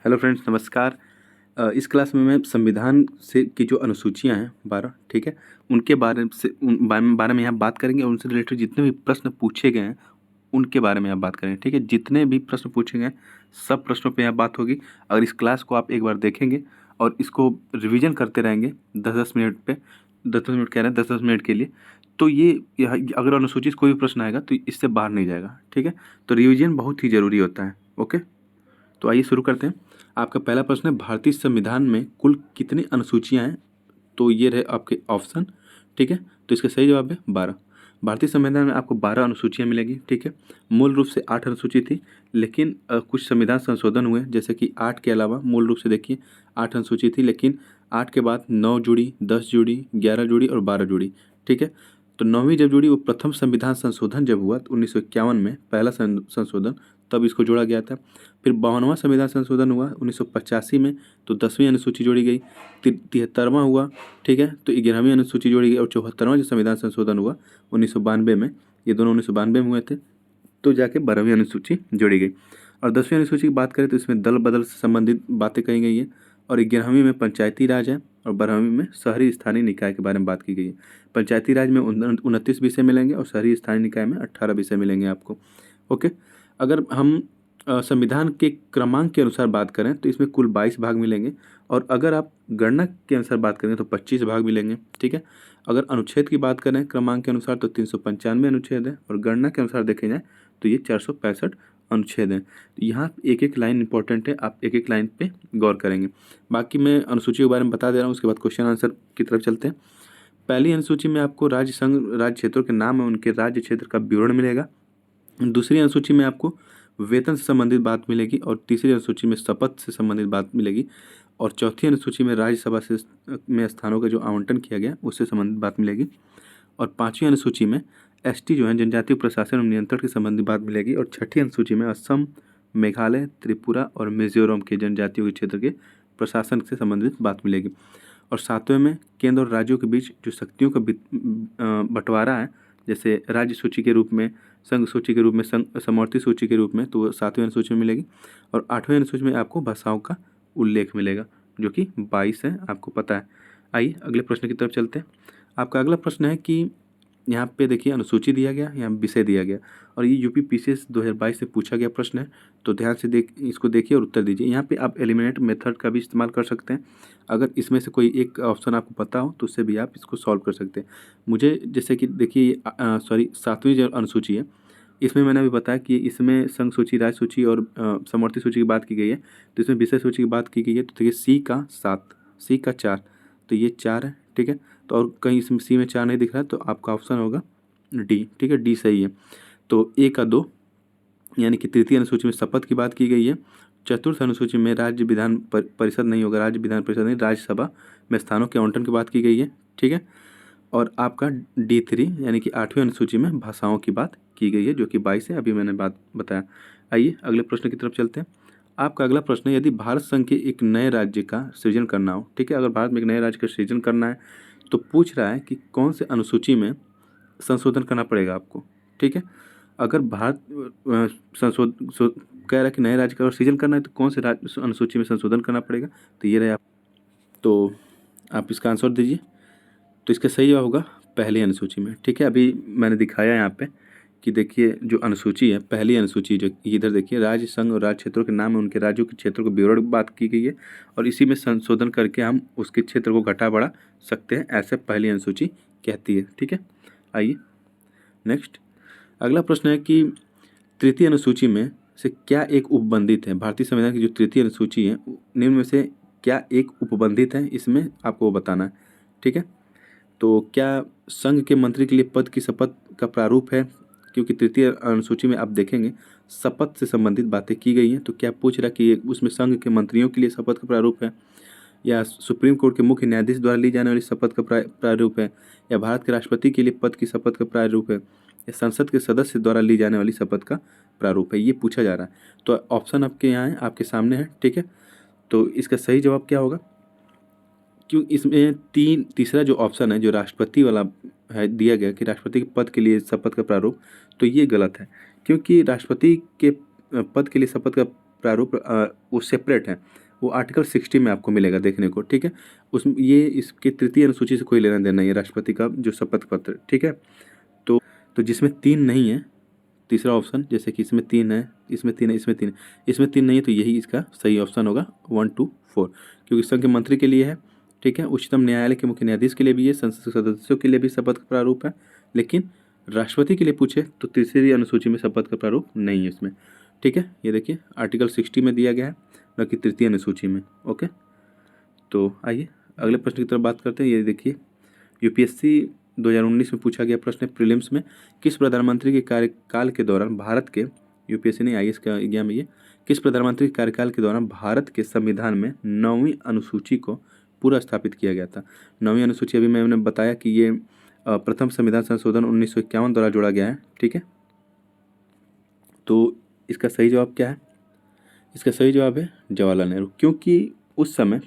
Hello friends, नमस्कार। इस class में मैं संविधान से की जो अनुसूचियां हैं 12, ठीक है, उनके बारे में यहाँ बात करेंगे। उनसे रिलेटेड जितने भी प्रश्न पूछे गए हैं उनके बारे में यहाँ बात करेंगे, ठीक है। जितने भी प्रश्न पूछे गए हैं सब प्रश्नों पे यहाँ बात होगी। अगर इस क्लास को आप एक बार देखेंगे और इसको रिवीजन करते रहेंगे 10-10 मिनट पे, 10-10 मिनट कह रहे हैं, 10-10 मिनट के लिए, तो अगर अनुसूची से कोई भी प्रश्न आएगा तो इससे बाहर नहीं जाएगा, ठीक है। तो रिवीजन बहुत ही ज़रूरी होता है। ओके, तो आइए शुरू करते हैं। आपका पहला प्रश्न है, भारतीय संविधान में कुल कितनी अनुसूचियां हैं? तो ये रहे आपके ऑप्शन, ठीक है। तो इसका सही जवाब है 12। भारतीय संविधान में आपको 12 अनुसूचियां मिलेगी, ठीक है। मूल रूप से 8 अनुसूची थी, लेकिन कुछ संविधान संशोधन हुए, जैसे कि 8 के अलावा मूल रूप से देखिए 8 अनुसूची थी, लेकिन 8 के बाद 9 जुड़ी, 10 जुड़ी, 11 जुड़ी और 12 जुड़ी, ठीक है। तो 9वीं जब जुड़ी वो प्रथम संविधान संशोधन जब हुआ तो 1951 में पहला संशोधन, तब इसको जोड़ा गया था। फिर 52वां संविधान संशोधन हुआ 1985 में, तो 10वीं अनुसूची जोड़ी गई। 73वां हुआ, ठीक है, तो 11वीं अनुसूची जोड़ी गई। और 74वां जो संविधान संशोधन हुआ 1992 में, ये दोनों 1992 में हुए थे, तो जाके 12वीं अनुसूची जोड़ी गई। और 10वीं अनुसूची की बात करें तो इसमें दल बदल से संबंधित बातें कही गई हैं। और 11वीं में पंचायती राज है और 12वीं में शहरी स्थानीय निकाय के बारे में बात की गई है। पंचायती राज में 29 विषय मिलेंगे और शहरी स्थानीय निकाय में 18 विषय मिलेंगे आपको। ओके, अगर हम संविधान के क्रमांक के अनुसार बात करें तो इसमें कुल 22 भाग मिलेंगे। और अगर आप गणना के अनुसार बात करें तो 25 भाग मिलेंगे, ठीक है। अगर अनुच्छेद की बात करें क्रमांक के अनुसार तो 395 अनुच्छेद है, और गणना के अनुसार देखे जाए तो ये 465 अनुच्छेद हैं। तो यहाँ एक एक लाइन इंपॉर्टेंट है, आप एक एक लाइन पे गौर करेंगे। बाकी मैं अनुसूची के बारे में बता दे रहा हूँ, उसके बाद क्वेश्चन आंसर की तरफ चलते हैं। पहली अनुसूची में आपको राज्य संघ राज्य क्षेत्रों के नाम है, उनके राज्य क्षेत्र का विवरण मिलेगा। दूसरी अनुसूची में आपको वेतन से संबंधित बात मिलेगी, और तीसरी अनुसूची में शपथ से संबंधित बात मिलेगी, और चौथी अनुसूची में राज्यसभा से में स्थानों का जो आवंटन किया गया उससे संबंधित बात मिलेगी, और पांचवी अनुसूची में एसटी जो है जनजातीय प्रशासन और नियंत्रण के संबंधित बात मिलेगी, और छठी अनुसूची में असम, मेघालय, त्रिपुरा और मिजोरम के जनजातियों के क्षेत्र के प्रशासन से संबंधित बात मिलेगी। और सातवें में केंद्र और राज्यों के बीच जो शक्तियों का बंटवारा है, जैसे राज्य सूची के रूप में, संघ सूची के रूप में, समवर्ती सूची के रूप में, तो वो 7वें अनुसूची में मिलेगी। और 8वें अनुसूची में आपको भाषाओं का उल्लेख मिलेगा, जो कि 22 है, आपको पता है। आइए अगले प्रश्न की तरफ चलते हैं। आपका अगला प्रश्न है कि यहाँ पे देखिए अनुसूची दिया गया, यहाँ विषय दिया गया, और ये यूपी पीसीएस 2022 से पूछा गया प्रश्न है। तो ध्यान से इसको देखिए और उत्तर दीजिए। यहाँ पे आप एलिमिनेट मेथड का भी इस्तेमाल कर सकते हैं। अगर इसमें से कोई एक ऑप्शन आपको पता हो तो उससे भी आप इसको सॉल्व कर सकते हैं। मुझे जैसे कि देखिए, सॉरी, 7वीं जो अनुसूची है, इसमें मैंने अभी बताया कि इसमें संघ सूची, राज्य सूची और समवर्ती सूची की बात की गई है। तो इसमें विषय सूची की बात की गई है, तो देखिए सी का 7, सी का 4, तो ये 4 है, ठीक है। तो और कहीं इसमें सी में 4 नहीं दिख रहा है, तो आपका ऑप्शन होगा डी, ठीक है, डी सही है। तो ए का 2, यानी कि तृतीय अनुसूची में शपथ की बात की गई है। चतुर्थ अनुसूची में राज्य विधान परिषद नहीं होगा, राज्य विधान परिषद नहीं, राज्यसभा में स्थानों के आवंटन की बात की गई है, ठीक है। और आपका D3 यानी कि 8वीं अनुसूची में भाषाओं की बात की गई है, जो कि 22 है, अभी मैंने बात बताया। आइए अगले प्रश्न की तरफ चलते हैं। आपका अगला प्रश्न है, यदि भारत संघ के एक नए राज्य का सृजन करना हो, ठीक है, अगर भारत में एक नए राज्य का सृजन करना है तो पूछ रहा है कि कौन से अनुसूची में संशोधन करना पड़ेगा आपको, ठीक है। अगर भारत कह रहा है कि नए राज्य का सृजन करना है तो कौन से अनुसूची में संशोधन करना पड़ेगा, तो ये रहे आप। तो आप इसका आंसर दीजिए। तो इसका सही जवाब होगा पहली अनुसूची में, ठीक है। अभी मैंने दिखाया यहाँ पे कि देखिए जो अनुसूची है, पहली अनुसूची जो इधर देखिए, राज्य संघ और राज्य क्षेत्रों के नाम है, उनके राज्यों के क्षेत्रों को विवरण बात की गई है, और इसी में संशोधन करके हम उसके क्षेत्र को घटा बढ़ा सकते हैं, ऐसे पहली अनुसूची कहती है, ठीक है। आइए नेक्स्ट, अगला प्रश्न है कि तृतीय अनुसूची में से क्या एक उपबंधित है? भारतीय संविधान की जो तृतीय अनुसूची है निम्न में से क्या एक उपबंधित है, इसमें आपको बताना है, ठीक है। तो क्या संघ के मंत्री के लिए पद की शपथ का प्रारूप है? क्योंकि तृतीय अनुसूची में आप देखेंगे शपथ से संबंधित बातें की गई हैं, तो क्या पूछ रहा कि उसमें संघ के मंत्रियों के लिए शपथ का प्रारूप है, या सुप्रीम कोर्ट के मुख्य न्यायाधीश द्वारा ली जाने वाली शपथ का प्रारूप है, या भारत के राष्ट्रपति के लिए पद की शपथ का प्रारूप है, या संसद के सदस्य द्वारा ली जाने वाली शपथ का प्रारूप है, ये पूछा जा रहा है। तो ऑप्शन आपके यहाँ है, आपके सामने है, ठीक है। तो इसका सही जवाब क्या होगा? क्यों इसमें तीसरा जो ऑप्शन है, जो राष्ट्रपति वाला है, दिया गया कि राष्ट्रपति के पद के लिए शपथ का प्रारूप, तो ये गलत है। क्योंकि राष्ट्रपति के पद के लिए शपथ का प्रारूप वो सेपरेट है, वो आर्टिकल 60 में आपको मिलेगा देखने को, ठीक है। उसमें ये इसके तृतीय अनुसूची से कोई लेना देना नहीं है राष्ट्रपति का जो शपथ पत्र, ठीक है। तो जिसमें 3 नहीं है, तीसरा ऑप्शन, जैसे कि इसमें 3 है, इसमें 3 है, इसमें 3 है, इसमें 3 नहीं है, तो यही इसका सही ऑप्शन होगा 1 2 4, क्योंकि संघ के मंत्री के लिए है, ठीक है। उच्चतम न्यायालय के मुख्य न्यायाधीश के लिए भी है, संसद के सदस्यों के लिए भी शपथ का प्रारूप है, लेकिन राष्ट्रपति के लिए पूछे तो तीसरी अनुसूची में शपथ का प्रारूप नहीं है इसमें, ठीक है। ये देखिए आर्टिकल 60 में दिया गया है, न कि तृतीय अनुसूची में। ओके, तो आइए अगले प्रश्न की तरफ बात करते हैं। ये देखिए यूपीएससी 2019 में पूछा गया प्रश्न है प्रीलिम्स में, किस प्रधानमंत्री के कार्यकाल के दौरान भारत के, यूपीएससी नहीं आईएएस का एग्जाम है ये, किस प्रधानमंत्री के कार्यकाल के दौरान भारत के संविधान में 9वीं अनुसूची को पूरा स्थापित किया गया था। 9वीं अनुसूची अभी मैंने बताया कि ये प्रथम संविधान संशोधन 1951 द्वारा जोड़ा गया है, ठीक है। तो इसका सही जवाब क्या है? इसका सही जवाब है जवाहरलाल नेहरू, क्योंकि उस समय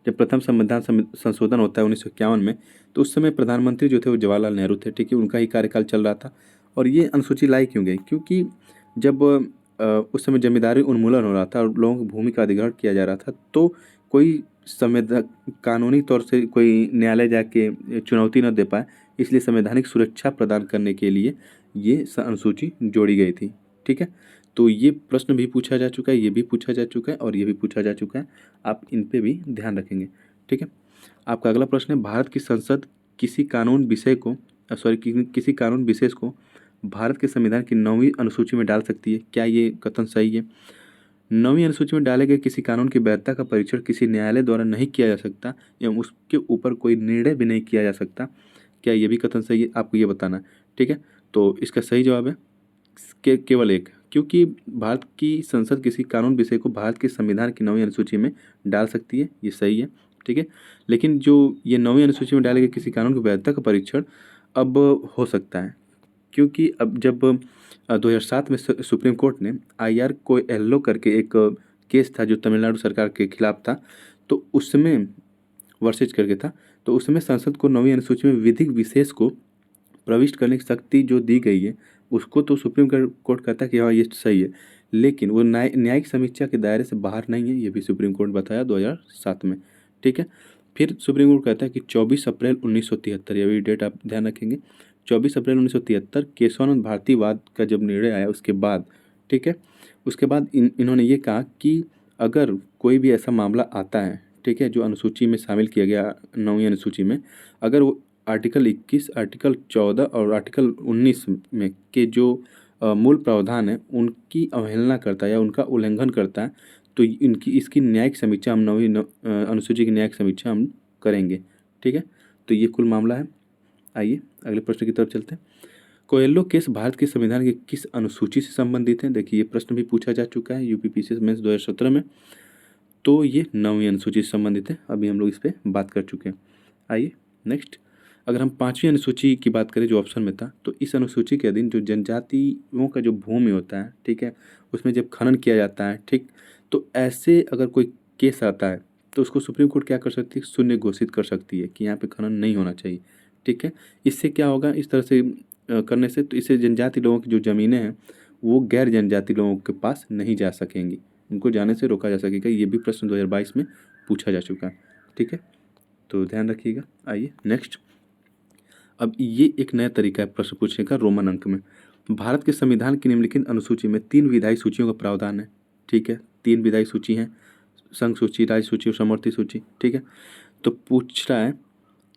जब प्रथम संविधान संशोधन होता है 1951 में, तो उस समय प्रधानमंत्री जो थे वो जवाहरलाल नेहरू थे, ठीक है। उनका ही कार्यकाल चल रहा था। और ये अनुसूची लाई क्यों गई? क्योंकि जब उस समय जमींदारी उन्मूलन हो रहा था और लोगों की भूमि का अधिग्रहण किया जा रहा था, तो कोई कानूनी तौर से कोई न्यायालय जाके चुनौती न दे पाए, इसलिए संवैधानिक सुरक्षा प्रदान करने के लिए ये अनुसूची जोड़ी गई थी, ठीक है। तो ये प्रश्न भी पूछा जा चुका है, ये भी पूछा जा चुका है और ये भी पूछा जा चुका है, आप इन पे भी ध्यान रखेंगे, ठीक है। आपका अगला प्रश्न है, भारत की संसद किसी कानून विषय को किसी कानून विशेष को भारत के संविधान की 9वीं अनुसूची में डाल सकती है, क्या ये कथन सही है? 9वीं अनुसूची में डाले गए किसी कानून की वैधता का परीक्षण किसी न्यायालय द्वारा नहीं किया जा सकता एवं उसके ऊपर कोई निर्णय भी नहीं किया जा सकता, क्या ये भी कथन सही है? आपको ये बताना है, ठीक है। तो इसका सही जवाब है केवल एक, क्योंकि भारत की संसद किसी कानून विषय को भारत के संविधान की 9वीं अनुसूची में डाल सकती है, ये सही है, ठीक है। लेकिन जो ये 9वीं अनुसूची में डाले गए किसी कानून की वैधता का परीक्षण अब हो सकता है, क्योंकि अब जब 2007 में सुप्रीम कोर्ट ने IR को एल्लो करके एक केस था जो तमिलनाडु सरकार के खिलाफ था, तो उसमें वर्सेज करके था, तो उसमें संसद को 9वीं अनुसूची में विधिक विशेष को प्रविष्ट करने की शक्ति जो दी गई है, उसको तो सुप्रीम कोर्ट कहता है कि हाँ ये सही है, लेकिन वो न्यायिक समीक्षा के दायरे से बाहर नहीं है, ये भी सुप्रीम कोर्ट बताया 2007 में, ठीक है। फिर सुप्रीम कोर्ट कहता है कि 24 अप्रैल 1973, ये भी डेट आप ध्यान रखेंगे, 24 अप्रैल 1973 केशवानंद भारतीवाद का जब निर्णय आया उसके बाद, ठीक है, उसके बाद इन्होंने ये कहा कि अगर कोई भी ऐसा मामला आता है, ठीक है, जो अनुसूची में शामिल किया गया 9वीं अनुसूची में, अगर वो आर्टिकल 21, आर्टिकल 14 और आर्टिकल 19 में के जो मूल प्रावधान है उनकी अवहेलना करता है या उनका उल्लंघन करता है, तो इसकी न्यायिक समीक्षा हम 9वीं अनुसूची की न्यायिक समीक्षा हम करेंगे, ठीक है। तो ये कुल मामला है। आइए अगले प्रश्न की तरफ चलते हैं। कोएल्लो केस भारत के संविधान की किस अनुसूची से संबंधित है? देखिए ये प्रश्न भी पूछा जा चुका है यूपीपीसीएस मेंस 2017 में, तो ये 9वीं अनुसूची से संबंधित है, अभी हम लोग इस पर बात कर चुके हैं। आइए नेक्स्ट, अगर हम 5वीं अनुसूची की बात करें जो ऑप्शन में था, तो इस अनुसूची के अधीन जो जनजातियों का जो भूमि होता है, ठीक है, उसमें जब खनन किया जाता है, ठीक, तो ऐसे अगर कोई केस आता है तो उसको सुप्रीम कोर्ट क्या कर सकती है? शून्य घोषित कर सकती है कि यहाँ पे खनन नहीं होना चाहिए, ठीक है। इससे क्या होगा, इस तरह से करने से, तो इससे जनजाति लोगों की जो ज़मीनें हैं वो गैर जनजाति लोगों के पास नहीं जा सकेंगी, उनको जाने से रोका जा सकेगा। ये भी प्रश्न 2022 में पूछा जा चुका है, ठीक है, तो ध्यान रखिएगा। आइए नेक्स्ट, अब ये एक नया तरीका है प्रश्न पूछने का रोमन अंक में। भारत के संविधान की निम्नलिखित अनुसूची में 3 विधायी सूचियों का प्रावधान है, ठीक है, 3 विधायी सूची हैं, संघ सूची, राज्य सूची और समवर्ती सूची, ठीक है। तो पूछ रहा है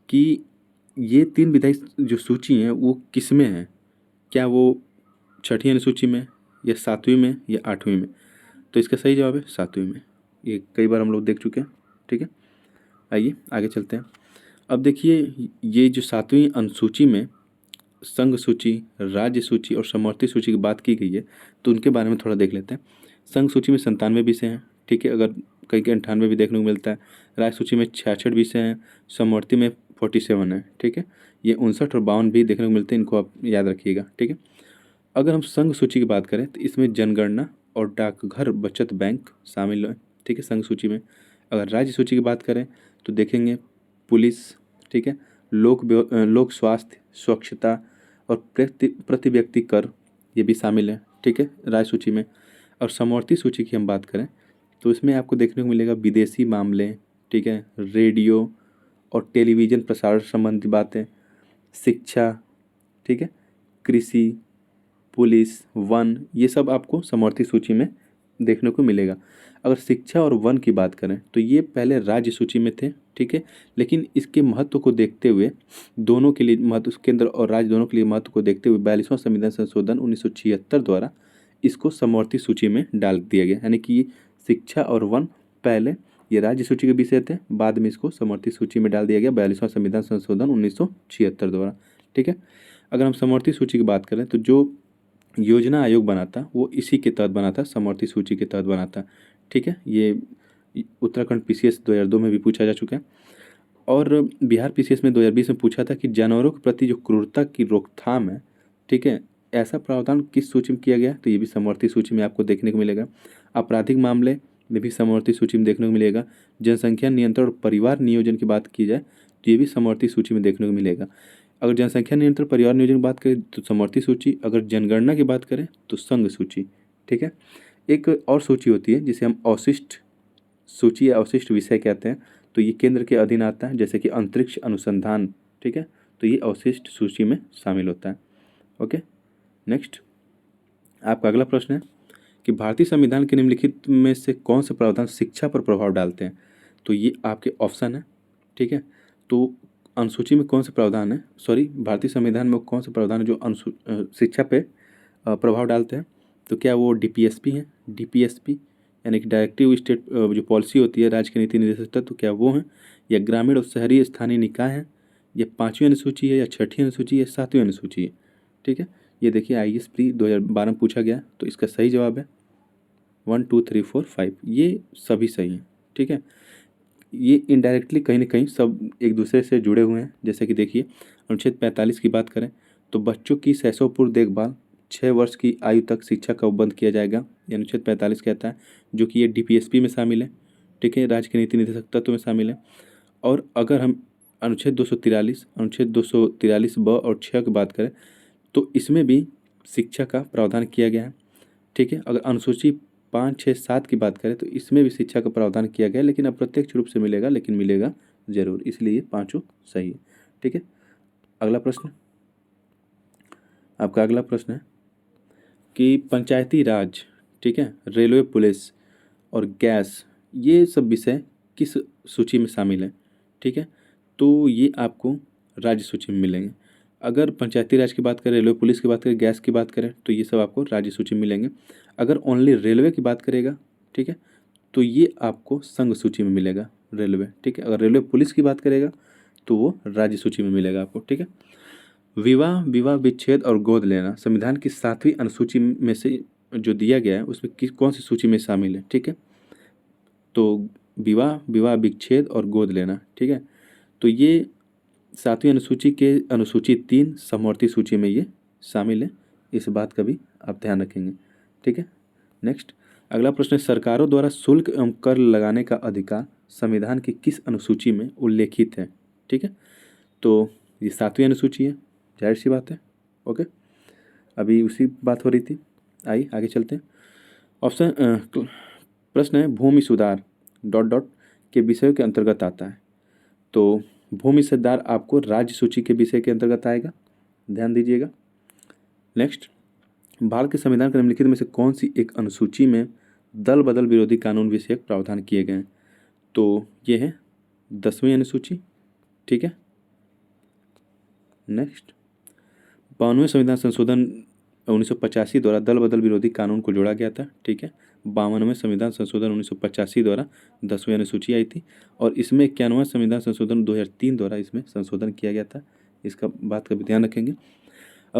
कि ये 3 विधायी जो सूची हैं वो किस में है, क्या वो 6ठी अनुसूची में या 7वीं में या 8वीं में? तो इसका सही जवाब है 7वीं में, ये कई बार हम लोग देख चुके हैं, ठीक है। आइए आगे चलते हैं। अब देखिए ये जो 7वीं अनुसूची में संघ सूची, राज्य सूची और समवर्ती सूची की बात की गई है, तो उनके बारे में थोड़ा देख लेते हैं। संघ सूची में 97 विषय हैं, ठीक है, अगर कहीं 98 भी देखने को मिलता है। राज्य सूची में 66 विषय हैं, समवर्ती में 47 है, ठीक है। ये 59 और 52 भी देखने को मिलते हैं, इनको आप याद रखिएगा, ठीक है। अगर हम संघ सूची की बात करें तो इसमें जनगणना और डाकघर बचत बैंक शामिल है, ठीक है, संघ सूची में। अगर राज्य सूची की बात करें तो देखेंगे पुलिस, ठीक है, लोक स्वास्थ्य, स्वच्छता और प्रति व्यक्ति कर, ये भी शामिल है, ठीक है, राज्य सूची में। और समवर्ती सूची की हम बात करें तो इसमें आपको देखने को मिलेगा विदेशी मामले, ठीक है, रेडियो और टेलीविज़न प्रसारण संबंधी बातें, शिक्षा, ठीक है, कृषि, पुलिस, वन, ये सब आपको समवर्ती सूची में देखने को मिलेगा। अगर शिक्षा और वन की बात करें तो ये पहले राज्य सूची में थे, ठीक है, लेकिन इसके महत्व को देखते हुए दोनों के लिए महत्व, केंद्र और राज्य दोनों के लिए महत्व को देखते हुए 42वां संविधान संशोधन 1976 द्वारा इसको समवर्ती सूची में डाल दिया गया। यानी कि शिक्षा और वन पहले ये राज्य सूची के विषय थे, बाद में इसको समवर्ती सूची में डाल दिया गया 42वां संविधान संशोधन 1976 द्वारा, ठीक है। अगर हम समवर्ती सूची की बात करें तो जो योजना आयोग बना था वो इसी के तहत बना था, समवर्ती सूची के तहत बना था, ठीक है। ये उत्तराखंड पीसीएस 2002 में भी पूछा जा चुका है और बिहार पीसीएस में 2020 में पूछा था कि जानवरों के प्रति जो क्रूरता की रोकथाम है, ठीक है, ऐसा प्रावधान किस सूची में किया गया, तो ये भी समवर्ती सूची में आपको देखने को मिलेगा। आपराधिक मामले में भी समवर्ती सूची में देखने को मिलेगा। जनसंख्या नियंत्रण और परिवार नियोजन की बात की जाए तो ये भी समवर्ती सूची में देखने को मिलेगा। अगर जनसंख्या नियंत्रण परिवार नियोजन की बात करें तो समवर्ती सूची, अगर जनगणना की बात करें तो संघ सूची, ठीक है। एक और सूची होती है जिसे हम अवशिष्ट सूची या अवशिष्ट विषय कहते हैं, तो ये केंद्र के अधीन आता है, जैसे कि अंतरिक्ष अनुसंधान, ठीक है, तो ये अवशिष्ट सूची में शामिल होता है। ओके, नेक्स्ट आपका अगला प्रश्न है कि भारतीय संविधान के निम्नलिखित में से कौन से प्रावधान शिक्षा पर प्रभाव डालते हैं, तो ये आपके ऑप्शन है, ठीक है। तो अनुसूची में कौन से प्रावधान है, सॉरी, भारतीय संविधान में कौन से प्रावधान है जो शिक्षा पे प्रभाव डालते हैं, तो क्या वो डीपीएसपी है, डीपीएसपी यानी कि डायरेक्टिव स्टेट जो पॉलिसी होती है राज्य के नीति निर्देशक तत्व, तो क्या वो हैं, या ग्रामीण और शहरी स्थानीय निकाय हैं, या 5वीं अनुसूची है, या 6ठी अनुसूची है, 7वीं अनुसूची है, ठीक है। ये देखिए IAS प्री 2012 में पूछा गया, तो इसका सही जवाब है 1 2 3 4 5, ये सभी सही हैं, ठीक है। ये इनडायरेक्टली कहीं ना कहीं सब एक दूसरे से जुड़े हुए हैं। जैसे कि देखिए अनुच्छेद 45 की बात करें तो बच्चों की शैशवपूर्व देखभाल 6 वर्ष की आयु तक शिक्षा का उपबंध किया जाएगा, ये अनुच्छेद 45 कहता है, जो कि ये डीपीएसपी में शामिल है, ठीक है, राज्य के नीति निर्देशक तत्व में शामिल है। और अगर हम अनुच्छेद 243, अनुच्छेद 243 ब और 6 की बात करें तो इसमें भी शिक्षा का प्रावधान किया गया है, ठीक है। अगर अनुसूची 5 6 7 की बात करें तो इसमें भी शिक्षा का प्रावधान किया गया है, लेकिन अप्रत्यक्ष रूप से मिलेगा, लेकिन मिलेगा जरूर, इसलिए ये पाँचों सही है, ठीक है। अगला प्रश्न, आपका अगला प्रश्न है कि पंचायती राज, ठीक है, रेलवे, पुलिस और गैस, ये सब विषय किस सूची में शामिल है, ठीक है। तो ये आपको राज्य सूची में मिलेंगे। अगर पंचायती राज की बात करें, रेलवे, पुलिस की बात करें, गैस की बात करें तो ये सब आपको राज्य सूची में मिलेंगे। अगर ओनली रेलवे की बात करेगा, ठीक है, तो ये आपको संघ सूची में मिलेगा रेलवे, ठीक है। अगर रेलवे पुलिस की बात करेगा तो वो राज्य सूची में मिलेगा आपको, ठीक है। विवाह, विवाह विच्छेद और गोद लेना संविधान की 7वीं अनुसूची में से जो दिया गया है उसमें किस कौन सी सूची में शामिल है, ठीक है। तो विवाह, विवाह विच्छेद और गोद लेना, ठीक है, तो ये 7वीं अनुसूची के अनुसूची 3 समवर्ती सूची में ये शामिल है, इस बात का भी आप ध्यान रखेंगे, ठीक है। नेक्स्ट अगला प्रश्न है सरकारों द्वारा शुल्क एवं कर लगाने का अधिकार संविधान की किस अनुसूची में उल्लेखित है, ठीक है। तो ये 7वीं अनुसूची है, जाहिर सी बात है, ओके। अभी उसी बात हो रही थी, आइए आगे चलते हैं। ऑप्शन प्रश्न है भूमि सुधार डॉट डॉट के विषयों के अंतर्गत आता है, तो भूमि सुधार आपको राज्य सूची के विषय के अंतर्गत आएगा, ध्यान दीजिएगा। नेक्स्ट भारत के संविधान के निम्नलिखित में से कौन सी एक अनुसूची में दल बदल विरोधी कानून विषयक प्रावधान किए गए हैं, तो ये है 10वीं अनुसूची, ठीक है। नेक्स्ट 52वें संविधान संशोधन 1985 द्वारा दल बदल विरोधी कानून को जोड़ा गया था, ठीक है। 52वें संविधान संशोधन 1985 द्वारा 10वीं अनुसूची आई थी और इसमें 91वां संविधान संशोधन 2003 द्वारा इसमें संशोधन किया गया था, इसका बात का भी ध्यान रखेंगे।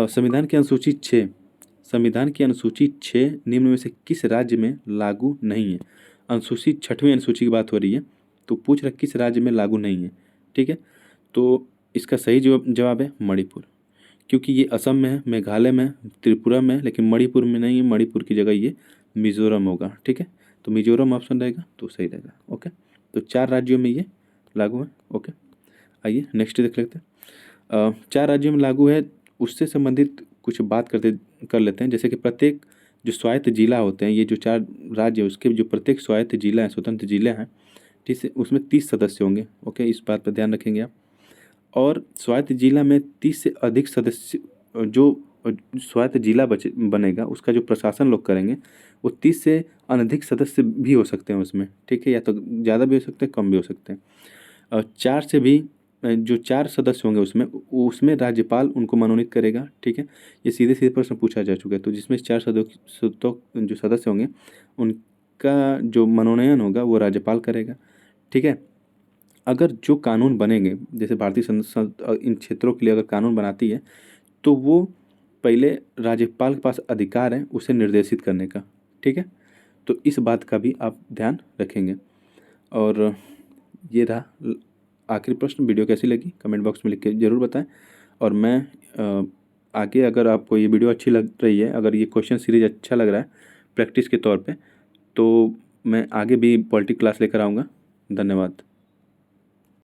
संविधान की अनुसूची 6, संविधान की अनुसूची 6 निम्न में से किस राज्य में लागू नहीं है, अनुसूची 6वीं अनुसूची की बात हो रही है, तो पूछ रहा किस राज्य में लागू नहीं है, ठीक है। तो इसका सही जवाब है मणिपुर, क्योंकि ये असम में है, मेघालय में, त्रिपुरा में, लेकिन मणिपुर में नहीं है, मणिपुर की जगह ये मिजोरम होगा, ठीक है। तो मिजोरम ऑप्शन रहेगा तो सही रहेगा, ओके। तो 4 राज्यों में ये लागू है, ओके। आइए नेक्स्ट देख लेते हैं। 4 राज्यों में लागू है, उससे संबंधित कुछ बात कर लेते हैं। जैसे कि प्रत्येक जो स्वायत्त जिला होते हैं, ये जो 4 राज्य हैं उसके जो प्रत्येक स्वायत्त जिला हैं, स्वतंत्र जिले हैं, ठीक है, उसमें 30 सदस्य होंगे। ओके, इस बात पर ध्यान रखेंगे आप। और स्वायत्त जिला में 30 से अधिक सदस्य, जो स्वायत्त जिला बनेगा उसका जो प्रशासन लोग करेंगे वो 30 से अनधिक सदस्य भी हो सकते हैं उसमें, ठीक है, या तो ज़्यादा भी हो सकते हैं, कम भी हो सकते हैं। और 4 से भी जो 4 सदस्य होंगे उसमें, उसमें राज्यपाल उनको मनोनीत करेगा, ठीक है। ये सीधे सीधे प्रश्न पूछा जा चुका है, तो जिसमें 4 सदस्य तो जो सदस्य होंगे उनका जो मनोनयन होगा वो राज्यपाल करेगा, ठीक है। अगर जो कानून बनेंगे, जैसे भारतीय संसद इन क्षेत्रों के लिए अगर कानून बनाती है तो वो पहले राज्यपाल के पास अधिकार है उसे निर्देशित करने का, ठीक है। तो इस बात का भी आप ध्यान रखेंगे। और ये रहा आखिरी प्रश्न। वीडियो कैसी लगी कमेंट बॉक्स में लिख के ज़रूर बताएं। और मैं आगे, अगर आपको ये वीडियो अच्छी लग रही है, अगर ये क्वेश्चन सीरीज अच्छा लग रहा है प्रैक्टिस के तौर पे, तो मैं आगे भी पॉलिटिक्स क्लास लेकर आऊँगा। धन्यवाद।